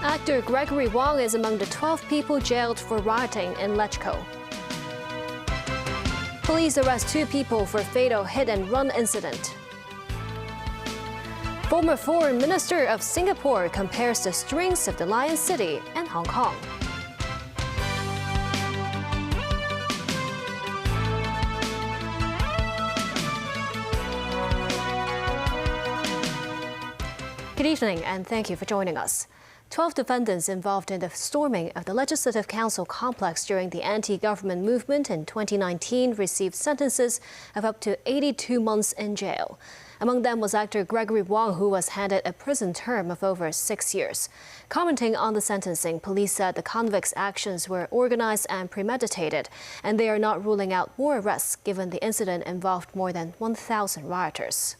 Actor Gregory Wong is among the 12 people jailed for rioting in Lechco. Police arrest 2 people for fatal hit-and-run incident. Former Foreign Minister of Singapore compares the strengths of the Lion City and Hong Kong. Good evening and thank you for joining us. 12 defendants involved in the storming of the Legislative Council complex during the anti-government movement in 2019 received sentences of up to 82 months in jail. Among them was actor Gregory Wong, who was handed a prison term of over 6 years. Commenting on the sentencing, police said the convicts' actions were organized and premeditated, and they are not ruling out more arrests given the incident involved more than 1,000 rioters.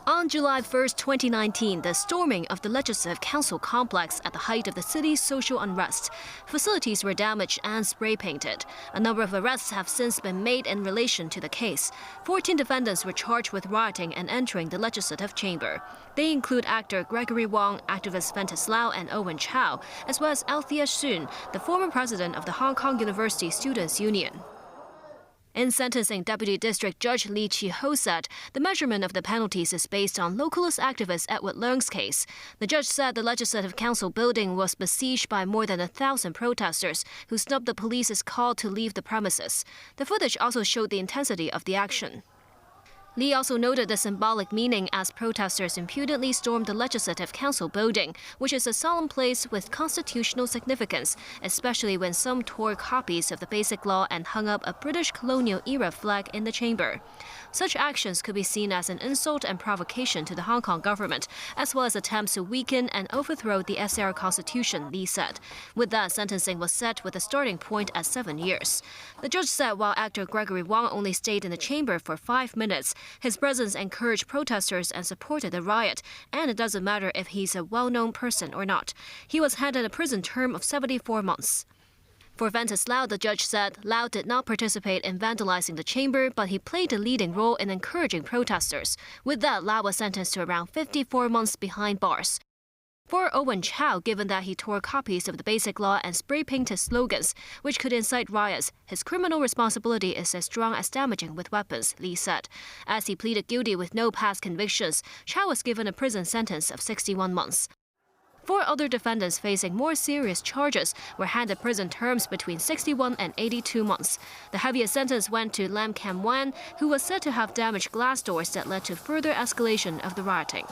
On July 1, 2019, the storming of the Legislative Council complex at the height of the city's social unrest. Facilities were damaged and spray-painted. A number of arrests have since been made in relation to the case. 14 defendants were charged with rioting and entering the legislative chamber. They include actor Gregory Wong, activist Ventus Lau and Owen Chow, as well as Althea Soon, the former president of the Hong Kong University Students' Union. In sentencing, Deputy District Judge Lee Chi-ho said the measurement of the penalties is based on localist activist Edward Leung's case. The judge said the Legislative Council building was besieged by more than 1,000 protesters who snubbed the police's call to leave the premises. The footage also showed the intensity of the action. Lee also noted the symbolic meaning as protesters impudently stormed the Legislative Council building, which is a solemn place with constitutional significance, especially when some tore copies of the Basic Law and hung up a British colonial-era flag in the chamber. Such actions could be seen as an insult and provocation to the Hong Kong government, as well as attempts to weaken and overthrow the SAR Constitution, Lee said. With that, sentencing was set with a starting point at 7 years. The judge said while actor Gregory Wong only stayed in the chamber for 5 minutes, his presence encouraged protesters and supported the riot, and it doesn't matter if he's a well-known person or not. He was handed a prison term of 74 months. For Ventus Lau, the judge said Lau did not participate in vandalizing the chamber, but he played a leading role in encouraging protesters. With that, Lau was sentenced to around 54 months behind bars. For Owen Chow, given that he tore copies of the Basic Law and spray-painted slogans, which could incite riots, his criminal responsibility is as strong as damaging with weapons, Lee said. As he pleaded guilty with no past convictions, Chow was given a prison sentence of 61 months. 4 other defendants facing more serious charges were handed prison terms between 61 and 82 months. The heaviest sentence went to Lam Kam Wan, who was said to have damaged glass doors that led to further escalation of the rioting.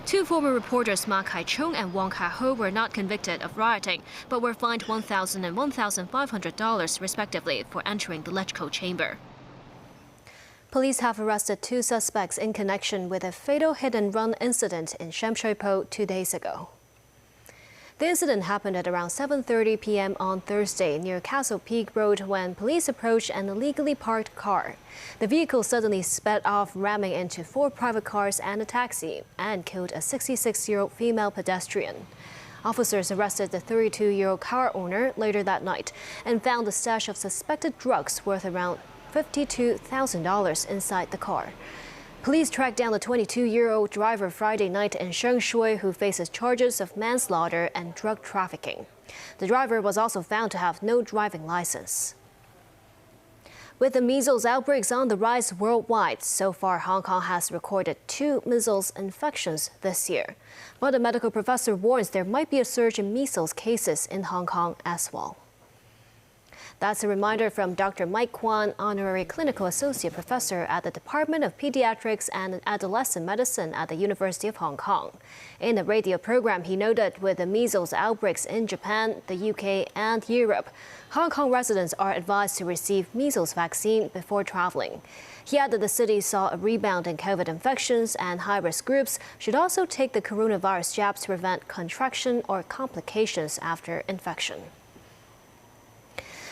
2 former reporters, Ma Kai-chung and Wong Kai-ho, were not convicted of rioting, but were fined $1,000 and $1,500 respectively for entering the Lechco chamber. Police have arrested 2 suspects in connection with a fatal hit-and-run incident in Sham Shui Po 2 days ago. The incident happened at around 7:30 p.m. on Thursday near Castle Peak Road when police approached an illegally parked car. The vehicle suddenly sped off, ramming into 4 private cars and a taxi, and killed a 66-year-old female pedestrian. Officers arrested the 32-year-old car owner later that night and found a stash of suspected drugs worth around $52,000 inside the car. Police tracked down the 22-year-old driver Friday night in Sheng Shui, who faces charges of manslaughter and drug trafficking. The driver was also found to have no driving license. With the measles outbreaks on the rise worldwide, so far Hong Kong has recorded 2 measles infections this year. But a medical professor warns there might be a surge in measles cases in Hong Kong as well. That's a reminder from Dr. Mike Kwan, Honorary Clinical Associate Professor at the Department of Pediatrics and Adolescent Medicine at the University of Hong Kong. In a radio program, he noted with the measles outbreaks in Japan, the UK, and Europe, Hong Kong residents are advised to receive measles vaccine before traveling. He added the city saw a rebound in COVID infections and high-risk groups should also take the coronavirus jabs to prevent contraction or complications after infection.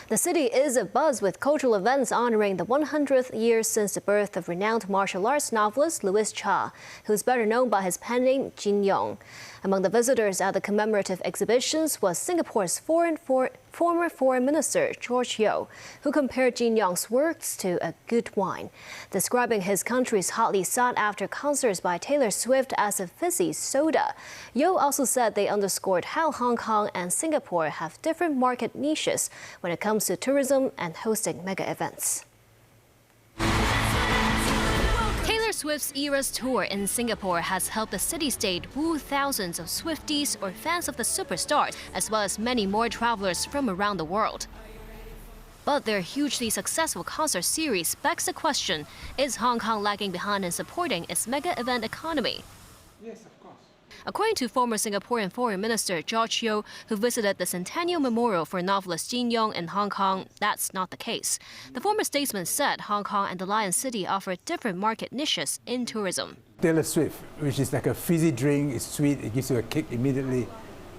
The city is abuzz with cultural events honoring the 100th year since the birth of renowned martial arts novelist Louis Cha, who's better known by his pen name Jin Yong. Among the visitors at the commemorative exhibitions was Singapore's former Foreign Minister George Yeo, who compared Jin Yong's works to a good wine, describing his country's hotly sought-after concerts by Taylor Swift as a fizzy soda. Yeo also said they underscored how Hong Kong and Singapore have different market niches when it comes to tourism and hosting mega events. Taylor Swift's Eras Tour in Singapore has helped the city-state woo thousands of Swifties or fans of the superstars, as well as many more travelers from around the world. But their hugely successful concert series begs the question, is Hong Kong lagging behind in supporting its mega event economy? Yes, of course. According to former Singaporean Foreign Minister George Yeo, who visited the Centennial Memorial for novelist Jin Yong in Hong Kong, that's not the case. The former statesman said Hong Kong and the Lion City offer different market niches in tourism. Taylor Swift, which is like a fizzy drink, it's sweet, it gives you a kick immediately.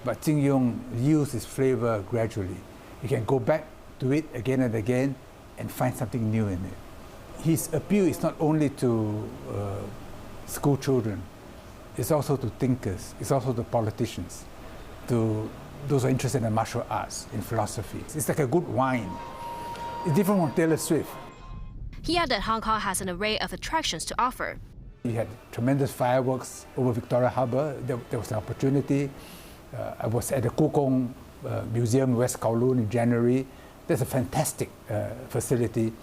But Jin Yong uses its flavor gradually. You can go back to it again and again and find something new in it. His appeal is not only to school children, it's also to thinkers, it's also to politicians, to those who are interested in martial arts, in philosophy. It's like a good wine. It's different from Taylor Swift. He added Hong Kong has an array of attractions to offer. You had tremendous fireworks over Victoria Harbour. There was an opportunity. I was at the Kukong Museum in West Kowloon in January. That's a fantastic facility.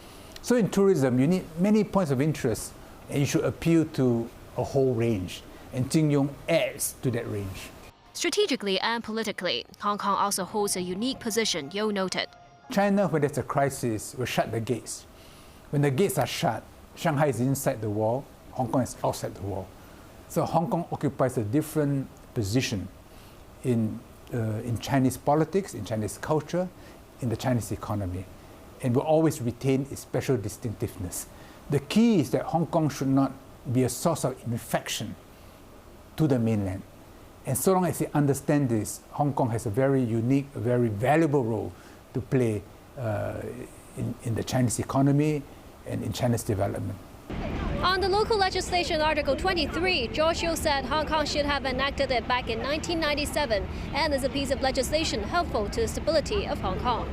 So in tourism, you need many points of interest, and you should appeal to a whole range. And Jin Yong adds to that range. Strategically and politically, Hong Kong also holds a unique position, Yeo noted. China, when there's a crisis, will shut the gates. When the gates are shut, Shanghai is inside the wall, Hong Kong is outside the wall. So Hong Kong occupies a different position in Chinese politics, in Chinese culture, in the Chinese economy, and will always retain its special distinctiveness. The key is that Hong Kong should not be a source of infection to the mainland. And so long as they understand this, Hong Kong has a very unique, a very valuable role to play in the Chinese economy and in China's development. On the local legislation Article 23, George Yeo said Hong Kong should have enacted it back in 1997 and is a piece of legislation helpful to the stability of Hong Kong.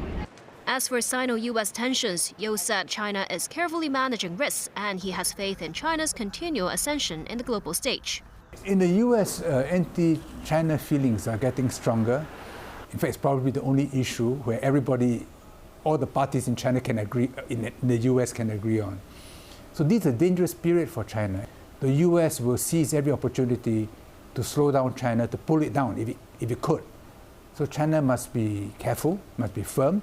As for Sino-US tensions, Yeo said China is carefully managing risks and he has faith in China's continual ascension in the global stage. In the US, anti-China feelings are getting stronger. In fact, it's probably the only issue where everybody, all the parties in China can agree, in the US can agree on. So this is a dangerous period for China. The US will seize every opportunity to slow down China, to pull it down if it could. So China must be careful, must be firm,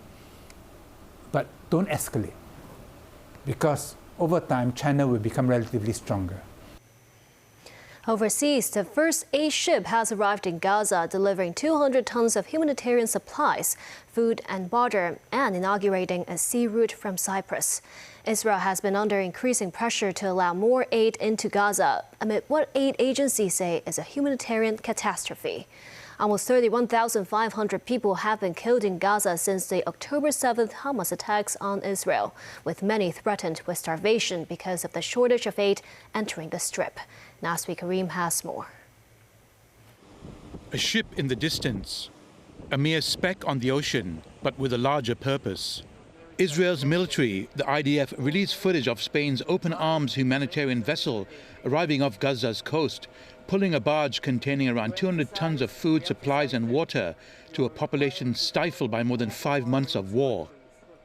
but don't escalate. Because over time, China will become relatively stronger. Overseas, the first aid ship has arrived in Gaza, delivering 200 tons of humanitarian supplies, food and water, and inaugurating a sea route from Cyprus. Israel has been under increasing pressure to allow more aid into Gaza, amid what aid agencies say is a humanitarian catastrophe. Almost 31,500 people have been killed in Gaza since the October 7th Hamas attacks on Israel, with many threatened with starvation because of the shortage of aid entering the Strip. Naswi Karim has more. A ship in the distance, a mere speck on the ocean, but with a larger purpose. Israel's military, the IDF, released footage of Spain's open arms humanitarian vessel arriving off Gaza's coast, pulling a barge containing around 200 tons of food, supplies and water to a population stifled by more than 5 months of war.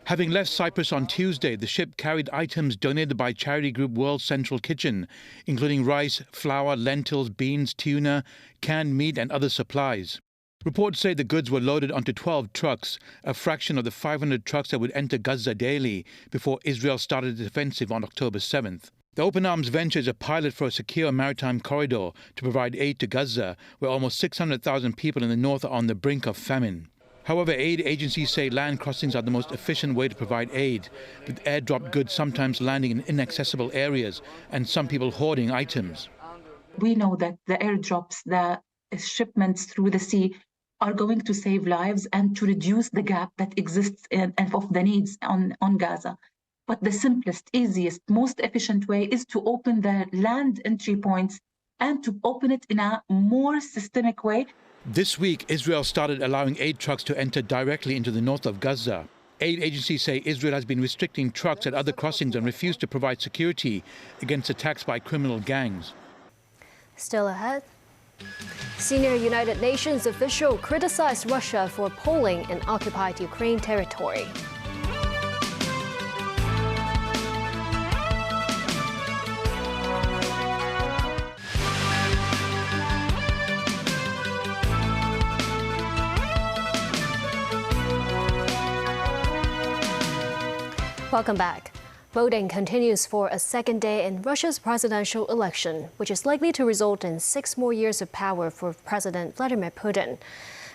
Having left Cyprus on Tuesday, the ship carried items donated by charity group World Central Kitchen, including rice, flour, lentils, beans, tuna, canned meat and other supplies. Reports say the goods were loaded onto 12 trucks, a fraction of the 500 trucks that would enter Gaza daily before Israel started its offensive on October 7th. The Open Arms venture is a pilot for a secure maritime corridor to provide aid to Gaza, where almost 600,000 people in the north are on the brink of famine. However, aid agencies say land crossings are the most efficient way to provide aid, with airdropped goods sometimes landing in inaccessible areas and some people hoarding items. We know that the airdrops, the shipments through the sea are going to save lives and to reduce the gap that exists of the needs on Gaza. But the simplest, easiest, most efficient way is to open the land entry points and to open it in a more systemic way. This week, Israel started allowing aid trucks to enter directly into the north of Gaza. Aid agencies say Israel has been restricting trucks at other crossings and refused to provide security against attacks by criminal gangs. Still ahead. Senior United Nations official criticized Russia for polling in occupied Ukraine territory. Welcome back. Voting continues for a second day in Russia's presidential election, which is likely to result in 6 more years of power for President Vladimir Putin.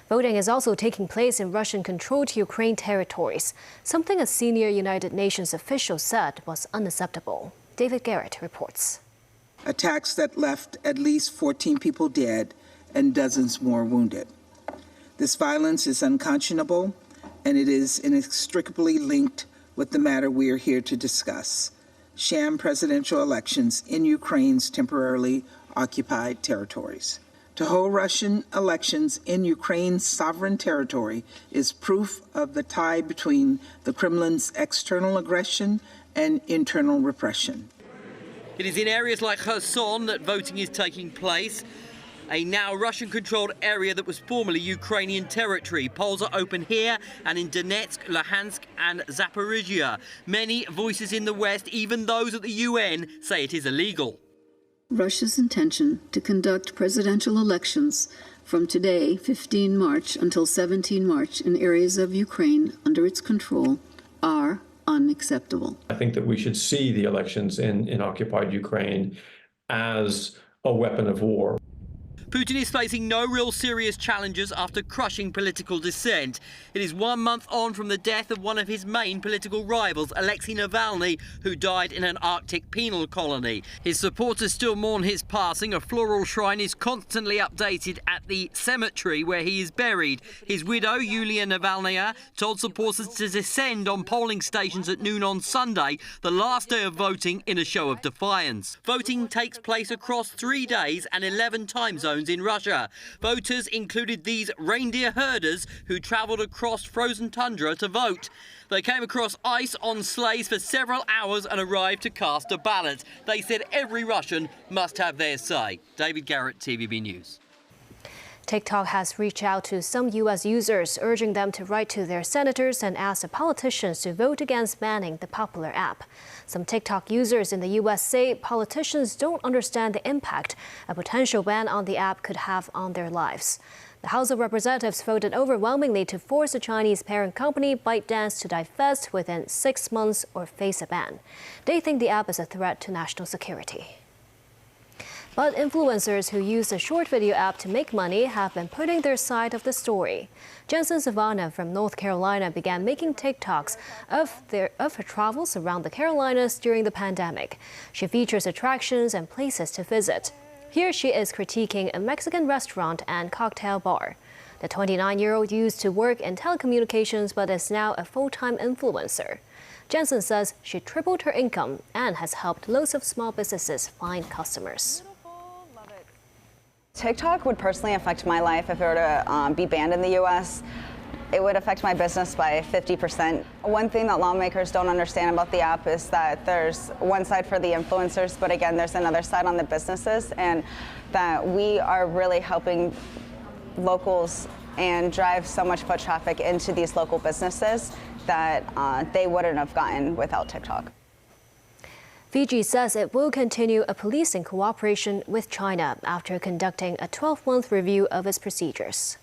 Voting is also taking place in Russian-controlled Ukraine territories, something a senior United Nations official said was unacceptable. David Garrett reports. Attacks that left at least 14 people dead and dozens more wounded. This violence is unconscionable, and it is inextricably linked with the matter we are here to discuss: sham presidential elections in Ukraine's temporarily occupied territories. To hold Russian elections in Ukraine's sovereign territory is proof of the tie between the Kremlin's external aggression and internal repression. It is in areas like Kherson that voting is taking place, a now Russian-controlled area that was formerly Ukrainian territory. Polls are open here and in Donetsk, Luhansk and Zaporizhia. Many voices in the West, even those at the UN, say it is illegal. Russia's intention to conduct presidential elections from today, 15 March, until 17 March in areas of Ukraine under its control are unacceptable. I think that we should see the elections in occupied Ukraine as a weapon of war. Putin is facing no real serious challenges after crushing political dissent. It is 1 month on from the death of one of his main political rivals, Alexei Navalny, who died in an Arctic penal colony. His supporters still mourn his passing. A floral shrine is constantly updated at the cemetery where he is buried. His widow, Yulia Navalnaya, told supporters to descend on polling stations at noon on Sunday, the last day of voting, in a show of defiance. Voting takes place across 3 days and 11 time zones in Russia. Voters included these reindeer herders who travelled across frozen tundra to vote. They came across ice on sleighs for several hours and arrived to cast a ballot. They said every Russian must have their say. David Garrett, TVB News. TikTok has reached out to some U.S. users, urging them to write to their senators and ask the politicians to vote against banning the popular app. Some TikTok users in the U.S. say politicians don't understand the impact a potential ban on the app could have on their lives. The House of Representatives voted overwhelmingly to force the Chinese parent company ByteDance to divest within 6 months or face a ban. They think the app is a threat to national security. But influencers who use the short video app to make money have been putting their side of the story. Jensen Savannah from North Carolina began making TikToks of her travels around the Carolinas during the pandemic. She features attractions and places to visit. Here she is critiquing a Mexican restaurant and cocktail bar. The 29-year-old used to work in telecommunications but is now a full-time influencer. Jensen says she tripled her income and has helped loads of small businesses find customers. TikTok would personally affect my life if it were to be banned in the U.S. It would affect my business by 50%. One thing that lawmakers don't understand about the app is that there's one side for the influencers, but again, there's another side on the businesses, and that we are really helping locals and drive so much foot traffic into these local businesses that they wouldn't have gotten without TikTok. Fiji says it will continue a policing cooperation with China after conducting a 12-month review of its procedures.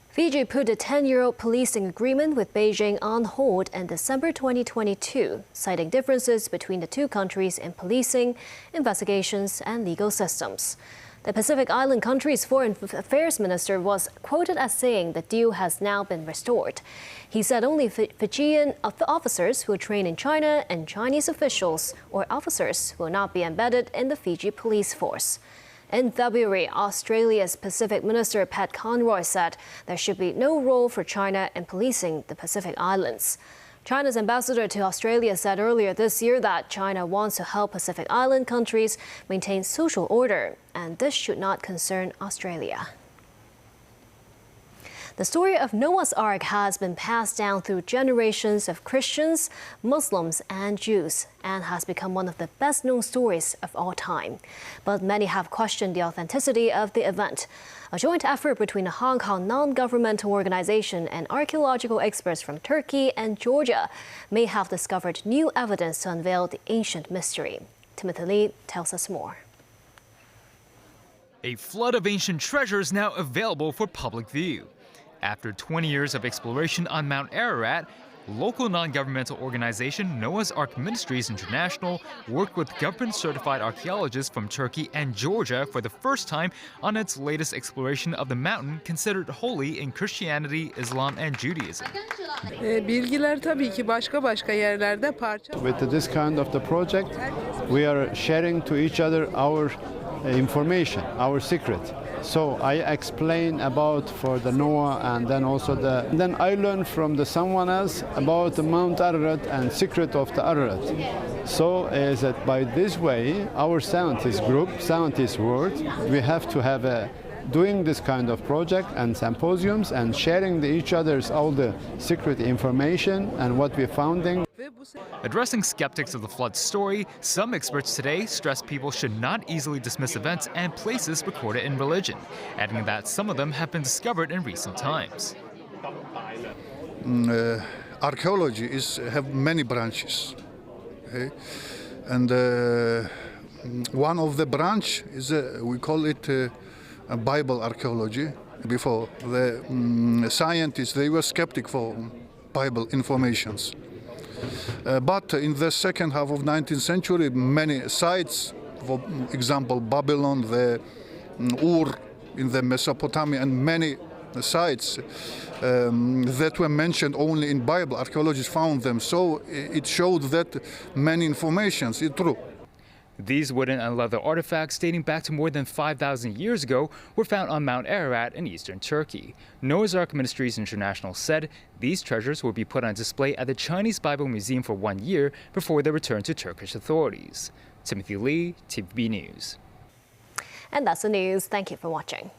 Fiji put a 10-year-old policing agreement with Beijing on hold in December 2022, citing differences between the two countries in policing, investigations, and legal systems. The Pacific Island country's foreign affairs minister was quoted as saying the deal has now been restored. He said only Fijian officers will train in China and Chinese officials or officers will not be embedded in the Fiji police force. In February, Australia's Pacific Minister Pat Conroy said there should be no role for China in policing the Pacific Islands. China's ambassador to Australia said earlier this year that China wants to help Pacific Island countries maintain social order, and this should not concern Australia. The story of Noah's Ark has been passed down through generations of Christians, Muslims, and Jews, and has become one of the best-known stories of all time. But many have questioned the authenticity of the event. A joint effort between a Hong Kong non-governmental organization and archaeological experts from Turkey and Georgia may have discovered new evidence to unveil the ancient mystery. Timothy Lee tells us more. A flood of ancient treasures now available for public view. After 20 years of exploration on Mount Ararat, local non-governmental organization Noah's Ark Ministries International worked with government-certified archaeologists from Turkey and Georgia for the first time on its latest exploration of the mountain considered holy in Christianity, Islam, and Judaism. Bilgiler tabii ki başka yerlerde parça. With this kind of the project, we are sharing to each other our information, our secret. So I explain about for the Noah, and then also then I learn from someone else about the Mount Ararat and secret of the Ararat. So is that by this way, our scientist group, scientist world, we have to have doing this kind of project and symposiums and sharing each other's all the secret information and what we're finding. Addressing skeptics of the flood story, some experts today stress people should not easily dismiss events and places recorded in religion, adding that some of them have been discovered in recent times. Archaeology have many branches, okay? And one of the branch is we call it Bible archaeology. Before the scientists, they were skeptic for Bible informations. But in the second half of 19th century, many sites, for example, Babylon, the Ur in the Mesopotamia, and many sites that were mentioned only in Bible, archaeologists found them. So it showed that many informations is true. These wooden and leather artifacts dating back to more than 5,000 years ago were found on Mount Ararat in eastern Turkey. Noah's Ark Ministries International said these treasures will be put on display at the Chinese Bible Museum for 1 year before they return to Turkish authorities. Timothy Lee, TVB News. And that's the news. Thank you for watching.